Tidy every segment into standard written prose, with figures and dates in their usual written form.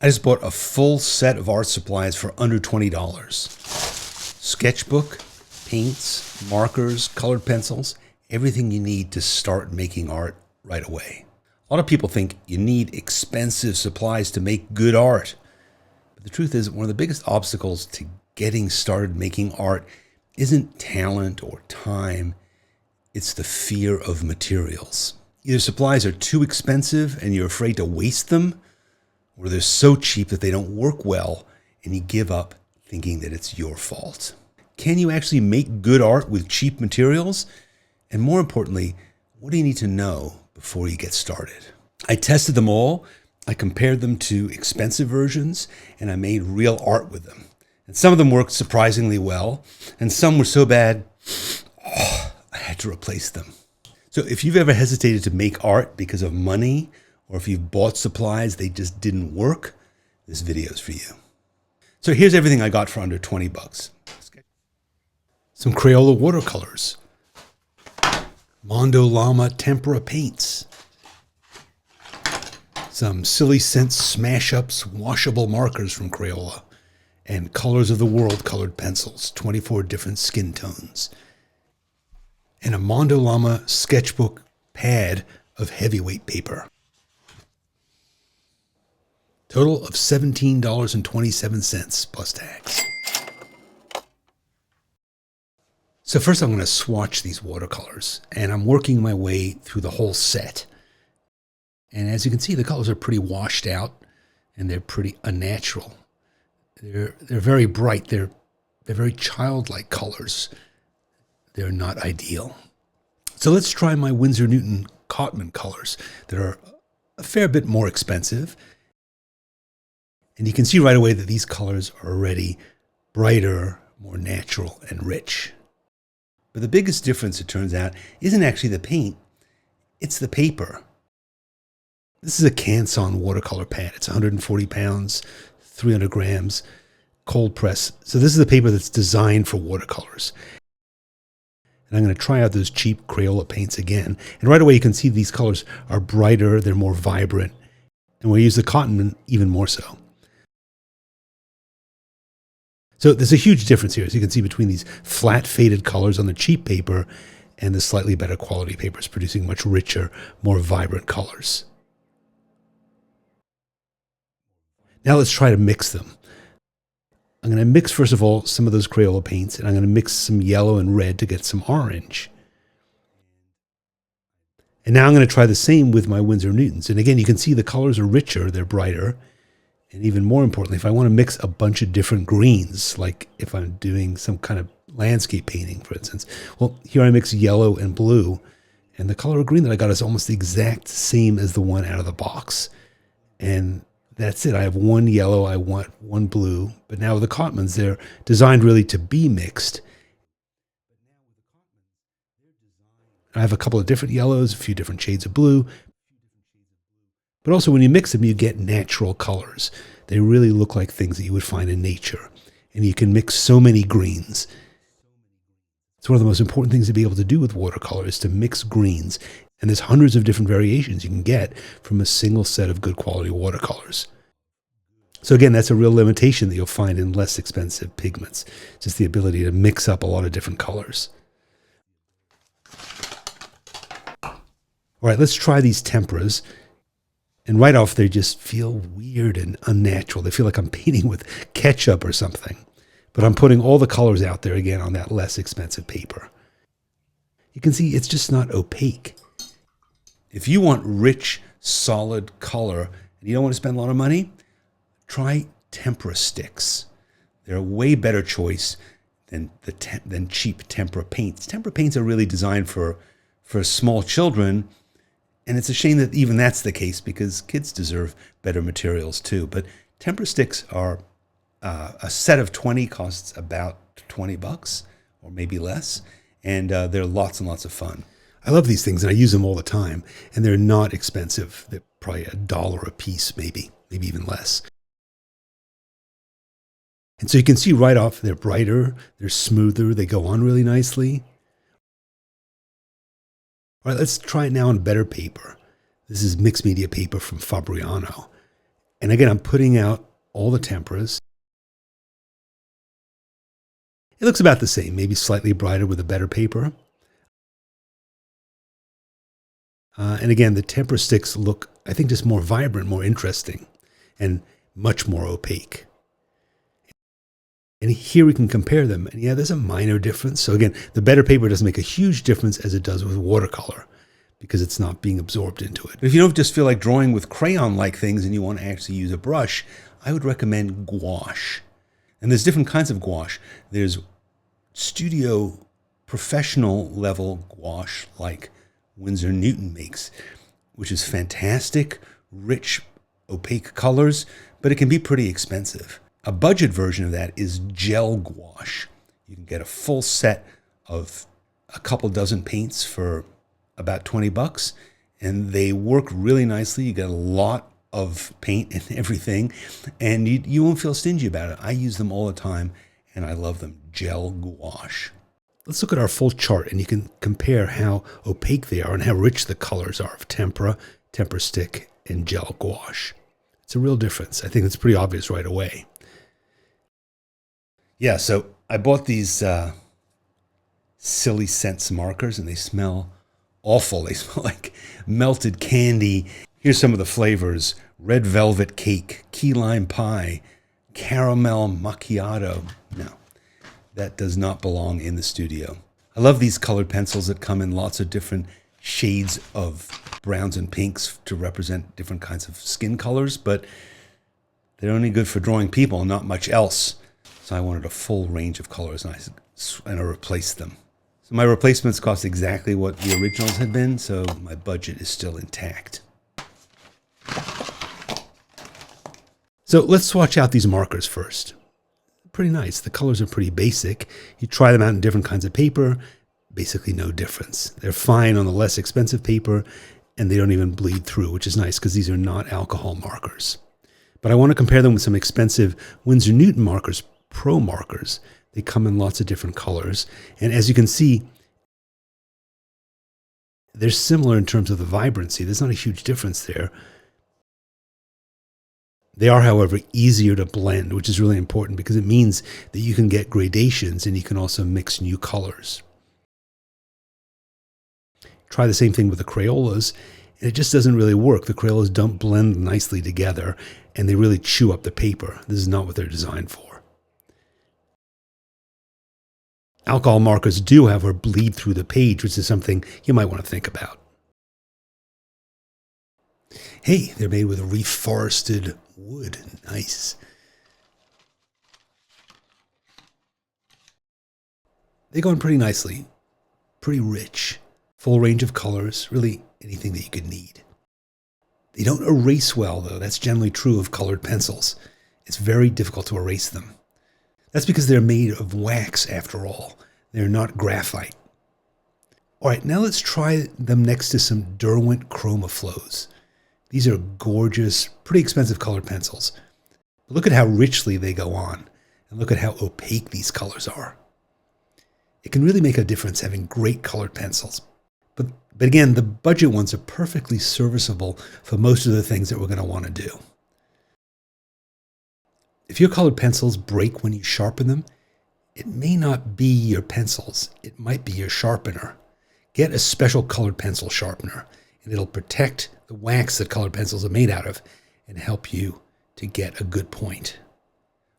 I just bought a full set of art supplies for under $20. Sketchbook, paints, markers, colored pencils, everything you need to start making art right away. A lot of people think you need expensive supplies to make good art. But the truth is, one of the biggest obstacles to getting started making art isn't talent or time. It's the fear of materials. Either supplies are too expensive and you're afraid to waste them, or they're so cheap that they don't work well and you give up thinking that it's your fault. Can you actually make good art with cheap materials? And more importantly, what do you need to know before you get started? I tested them all. I compared them to expensive versions and I made real art with them. And some of them worked surprisingly well and some were so bad, I had to replace them. So if you've ever hesitated to make art because of money, or if you've bought supplies, they just didn't work, this video is for you. So here's everything I got for under 20 bucks. Some Crayola watercolors, Mondo Llama tempera paints, some Silly Sense Smash Ups washable markers from Crayola, and Colors of the World colored pencils, 24 different skin tones, and a Mondo Llama sketchbook pad of heavyweight paper. Total of $17.27 plus tax. So first I'm going to swatch these watercolors, and I'm working my way through the whole set. And as you can see, the colors are pretty washed out and they're pretty unnatural. They're very bright. They're very childlike colors. They're not ideal. So let's try my Winsor Newton Cotman colors that are a fair bit more expensive. And you can see right away that these colors are already brighter, more natural, and rich. But the biggest difference, it turns out, isn't actually the paint, it's the paper. This is a Canson watercolor pad. It's 140 pounds, 300 grams, cold press. So this is the paper that's designed for watercolors. And I'm going to try out those cheap Crayola paints again. And right away you can see these colors are brighter, they're more vibrant. And we use the cotton even more so. So there's a huge difference here, as you can see, between these flat faded colors on the cheap paper and the slightly better quality papers producing much richer, more vibrant colors. Now let's try to mix them. I'm going to mix, first of all, some of those Crayola paints, and I'm going to mix some yellow and red to get some orange. And now I'm going to try the same with my Winsor Newtons. And again, you can see the colors are richer, they're brighter. And even more importantly, if I want to mix a bunch of different greens, like if I'm doing some kind of landscape painting, for instance, well, here I mix yellow and blue, and the color of green that I got is almost the exact same as the one out of the box. And that's it. I have one yellow, I want one blue, but now with the Cotmans, they're designed really to be mixed. I have a couple of different yellows, a few different shades of blue. But also when you mix them, you get natural colors. They really look like things that you would find in nature. And you can mix so many greens. It's one of the most important things to be able to do with watercolor is to mix greens. And there's hundreds of different variations you can get from a single set of good quality watercolors. So again, that's a real limitation that you'll find in less expensive pigments. Just the ability to mix up a lot of different colors. All right, let's try these temperas. And right off, they just feel weird and unnatural. They feel like I'm painting with ketchup or something. But I'm putting all the colors out there again on that less expensive paper. You can see it's just not opaque. If you want rich, solid color and you don't want to spend a lot of money, try tempera sticks. They're a way better choice than cheap tempera paints. Tempera paints are really designed for small children. And it's a shame that even that's the case because kids deserve better materials too. But tempera sticks are a set of 20 costs about 20 bucks or maybe less. And they're lots and lots of fun. I love these things and I use them all the time. And they're not expensive. They're probably $1 a piece, maybe even less. And so you can see right off, they're brighter, they're smoother, they go on really nicely. All right, let's try it now on better paper. This is mixed media paper from Fabriano. And again, I'm putting out all the temperas. It looks about the same, maybe slightly brighter with a better paper. And again, the tempera sticks look, I think, just more vibrant, more interesting, and much more opaque. And here we can compare them. And yeah, there's a minor difference. So again, the better paper doesn't make a huge difference as it does with watercolor because it's not being absorbed into it. But if you don't just feel like drawing with crayon-like things and you want to actually use a brush, I would recommend gouache. And there's different kinds of gouache. There's studio professional level gouache like Winsor Newton makes, which is fantastic, rich, opaque colors, but it can be pretty expensive. A budget version of that is gel gouache. You can get a full set of a couple dozen paints for about 20 bucks, and they work really nicely. You get a lot of paint and everything, and you won't feel stingy about it. I use them all the time, and I love them. Gel gouache. Let's look at our full chart, and you can compare how opaque they are and how rich the colors are of tempera, tempera stick, and gel gouache. It's a real difference. I think it's pretty obvious right away. Yeah, so I bought these Silly Scents markers, and they smell awful. They smell like melted candy. Here's some of the flavors: red velvet cake, key lime pie, caramel macchiato. No, that does not belong in the studio. I love these colored pencils that come in lots of different shades of browns and pinks to represent different kinds of skin colors, but they're only good for drawing people, not much else. So I wanted a full range of colors, and I replaced them. So my replacements cost exactly what the originals had been, so my budget is still intact. So let's swatch out these markers first. Pretty nice. The colors are pretty basic. You try them out in different kinds of paper, basically no difference. They're fine on the less expensive paper, and they don't even bleed through, which is nice because these are not alcohol markers. But I want to compare them with some expensive Winsor Newton markers, Pro markers. They come in lots of different colors. And as you can see, they're similar in terms of the vibrancy. There's not a huge difference there. They are, however, easier to blend, which is really important because it means that you can get gradations and you can also mix new colors. Try the same thing with the Crayolas, and it just doesn't really work. The Crayolas don't blend nicely together, and they really chew up the paper. This is not what they're designed for. Alcohol markers do, however, bleed through the page, which is something you might want to think about. Hey, they're made with reforested wood. Nice. They go in pretty nicely. Pretty rich. Full range of colors. Really anything that you could need. They don't erase well, though. That's generally true of colored pencils. It's very difficult to erase them. That's because they're made of wax, after all. They're not graphite. All right, now let's try them next to some Derwent Chromaflows. These are gorgeous, pretty expensive colored pencils. But look at how richly they go on, and look at how opaque these colors are. It can really make a difference having great colored pencils. But again, the budget ones are perfectly serviceable for most of the things that we're going to want to do. If your colored pencils break when you sharpen them, it may not be your pencils. It might be your sharpener. Get a special colored pencil sharpener, and it'll protect the wax that colored pencils are made out of and help you to get a good point.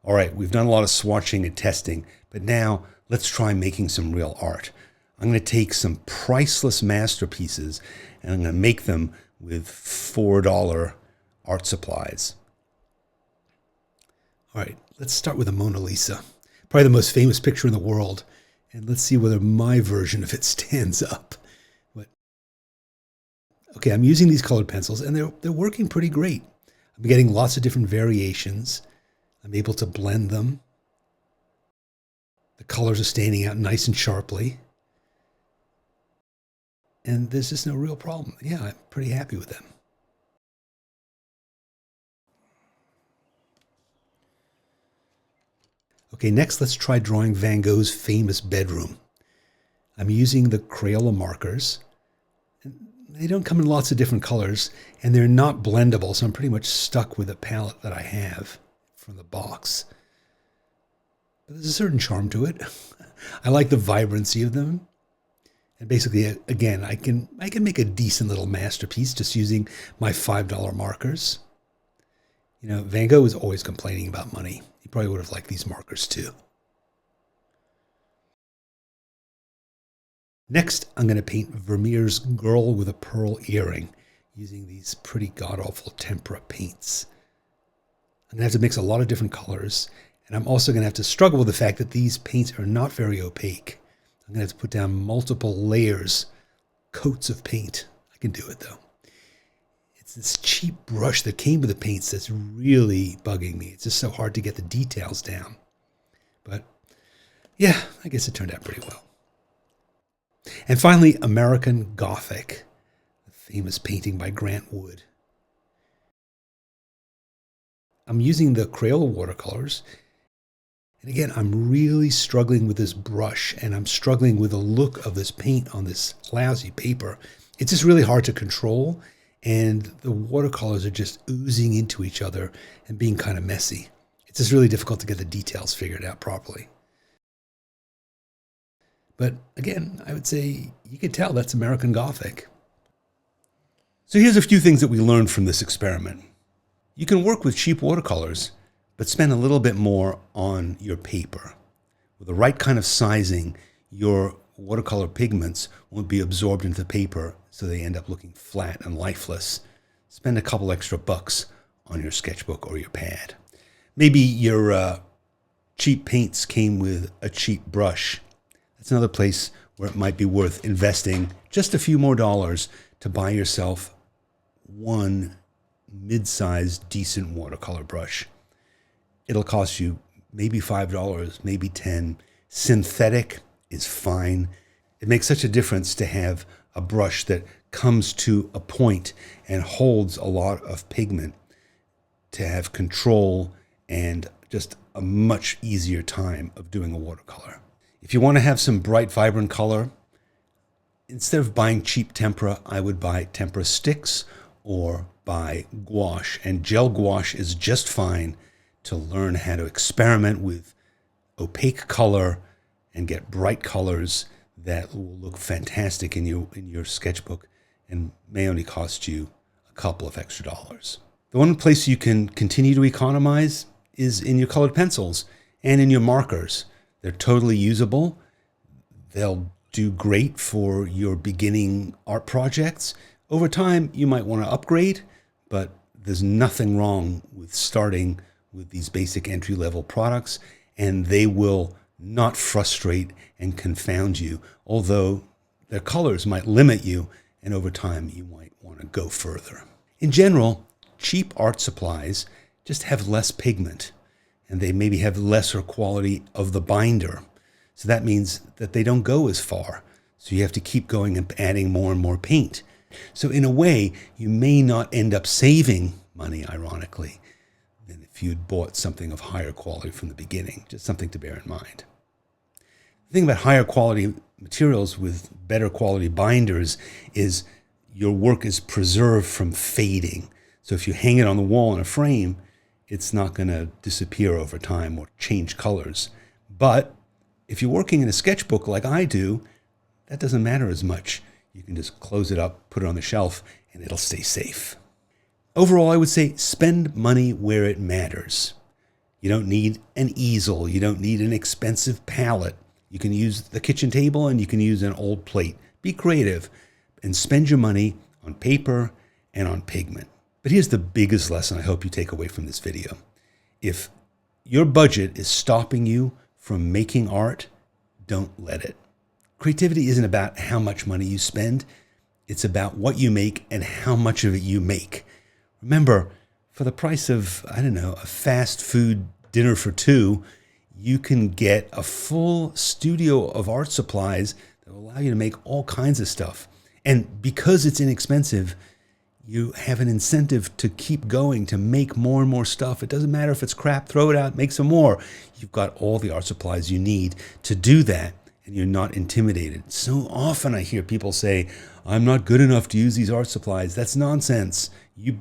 All right, we've done a lot of swatching and testing, but now let's try making some real art. I'm going to take some priceless masterpieces and I'm going to make them with $4 art supplies. All right, let's start with the Mona Lisa, probably the most famous picture in the world, and let's see whether my version of it stands up. Okay, I'm using these colored pencils, and they're working pretty great. I'm getting lots of different variations. I'm able to blend them. The colors are standing out nice and sharply. And there's just no real problem. Yeah, I'm pretty happy with them. Okay, next let's try drawing Van Gogh's famous bedroom. I'm using the Crayola markers. They don't come in lots of different colors, and they're not blendable, so I'm pretty much stuck with a palette that I have from the box. But there's a certain charm to it. I like the vibrancy of them. And basically, again, I can make a decent little masterpiece just using my $5 markers. You know, Van Gogh was always complaining about money. He probably would have liked these markers too. Next, I'm going to paint Vermeer's Girl with a Pearl Earring using these pretty god-awful tempera paints. I'm going to have to mix a lot of different colors, and I'm also going to have to struggle with the fact that these paints are not very opaque. I'm going to have to put down multiple layers, coats of paint. I can do it though. It's this cheap brush that came with the paints that's really bugging me. It's just so hard to get the details down. But yeah, I guess it turned out pretty well. And finally, American Gothic, the famous painting by Grant Wood. I'm using the Crayola watercolors. And again, I'm really struggling with this brush, and I'm struggling with the look of this paint on this lousy paper. It's just really hard to control, and the watercolors are just oozing into each other and being kind of messy. It's just really difficult to get the details figured out properly. But again, I would say you could tell that's American Gothic. So here's a few things that we learned from this experiment. You can work with cheap watercolors, but spend a little bit more on your paper. With the right kind of sizing, your watercolor pigments won't be absorbed into the paper, so they end up looking flat and lifeless. Spend a couple extra bucks on your sketchbook or your pad. Maybe your cheap paints came with a cheap brush. That's another place where it might be worth investing just a few more dollars to buy yourself one mid-sized decent watercolor brush. It'll cost you maybe $5, maybe $10. Synthetic is fine. It makes such a difference to have a brush that comes to a point and holds a lot of pigment, to have control and just a much easier time of doing a watercolor. If you want to have some bright, vibrant color, instead of buying cheap tempera, I would buy tempera sticks or buy gouache. And gel gouache is just fine to learn how to experiment with opaque color and get bright colors that will look fantastic in your sketchbook and may only cost you a couple of extra dollars. The one place you can continue to economize is in your colored pencils and in your markers. They're totally usable. They'll do great for your beginning art projects. Over time, you might want to upgrade, but there's nothing wrong with starting with these basic entry-level products, and they will not frustrate and confound you, although their colors might limit you, and over time you might want to go further. In general, cheap art supplies just have less pigment, and they maybe have lesser quality of the binder. So that means that they don't go as far. So you have to keep going and adding more and more paint. So in a way, you may not end up saving money, ironically, than if you'd bought something of higher quality from the beginning. Just something to bear in mind. The thing about higher quality materials with better quality binders is your work is preserved from fading. So if you hang it on the wall in a frame, it's not going to disappear over time or change colors. But if you're working in a sketchbook like I do, that doesn't matter as much. You can just close it up, put it on the shelf, and it'll stay safe. Overall, I would say spend money where it matters. You don't need an easel. You don't need an expensive palette. You can use the kitchen table and you can use an old plate. Be creative and spend your money on paper and on pigment. But here's the biggest lesson I hope you take away from this video. If your budget is stopping you from making art, don't let it. Creativity isn't about how much money you spend. It's about what you make and how much of it you make. Remember, for the price of, a fast food dinner for two, you can get a full studio of art supplies that will allow you to make all kinds of stuff. And because it's inexpensive, you have an incentive to keep going, to make more and more stuff. It doesn't matter if it's crap, throw it out, make some more. You've got all the art supplies you need to do that. and you're not intimidated. So often I hear people say, I'm not good enough to use these art supplies. That's nonsense. You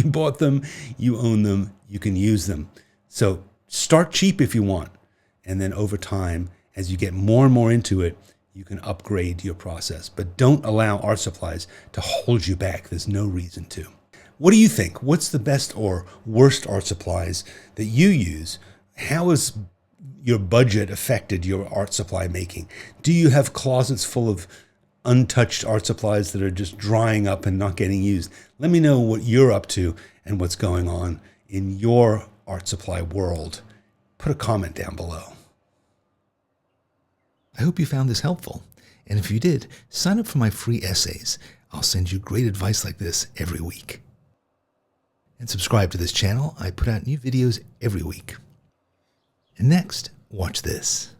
bought them, you own them, you can use them. So start cheap if you want. And then over time, as you get more and more into it, you can upgrade your process. But don't allow art supplies to hold you back. There's no reason to. What do you think? What's the best or worst art supplies that you use? How has your budget affected your art supply making? Do you have closets full of untouched art supplies that are just drying up and not getting used? Let me know what you're up to and what's going on in your art supply world. Put a comment down below. I hope you found this helpful. And if you did, sign up for my free essays. I'll send you great advice like this every week. And subscribe to this channel. I put out new videos every week. And next, watch this.